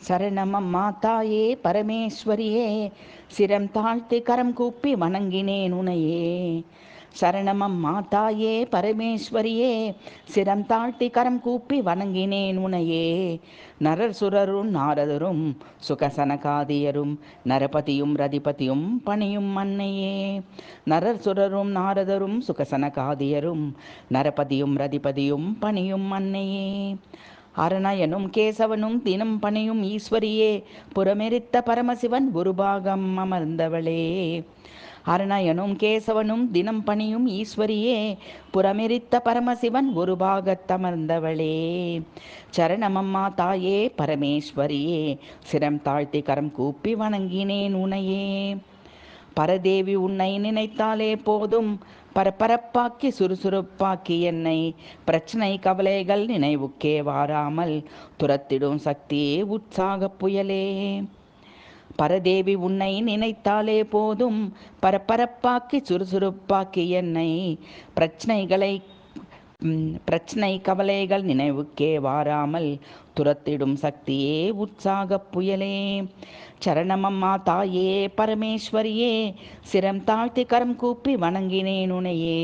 சரணமம்மா தாயே பரமேஸ்வரியே, சிரம் தாழ்த்தி கரம் கூப்பி வணங்கினேன் உனையே. சரணமம்மா தாயே பரமேஸ்வரியே, சிரம் தாழ்த்தி கரம் கூப்பி வணங்கினேன் உனையே. நரர் சுரரும் நாரதரும் சுகசனகாதியரும் நரபதியும் ரதிபதியும் பணியும் அன்னையே. நரர் சுரரும் நாரதரும் சுகசனகாதியரும் நரபதியும் ரதிபதியும் பணியும் அன்னையே. அரணயனும் கேசவனும் தினம் பணியும் ஈஸ்வரியே, புறமெரித்த பரமசிவன் குருபாகம் அமர்ந்தவளே. அரணயனும் கேசவனும் தினம் பணியும் ஈஸ்வரியே, புறமெரித்த பரமசிவன் குருபாகத்தமர்ந்தவளே. சரணமம்மா தாயே பரமேஸ்வரியே, சிரம் தாழ்த்தி கரம் கூப்பி வணங்கினேன் உனையே. பரதேவி உன்னை நினைத்தாலே போதும், பரபரப்பாக்கி சுறுசுறுப்பாக்கி என்னை பிரச்சனை கவலைகள் நினைவுக்கே வாராமல் துரத்திடும் சக்தியே உற்சாக புயலே. பரதேவி உன்னை நினைத்தாலே போதும், பரபரப்பாக்கி சுறுசுறுப்பாக்கி என்னை பிரச்சனை கவலைகள் நினைவுக்கே வாராமல் துரத்திடும் சக்தியே உற்சாக புயலே. சரணமம்மா தாயே பரமேஸ்வரியே, சிரம் தாழ்த்தி கரம் கூப்பி வணங்கினேன் உனையே.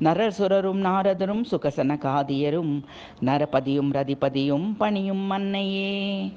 நரர் சுரரும் நாரதரும் சுகசனகாதியரும் நரபதியும் ரதிபதியும் பணியும் அன்னையே.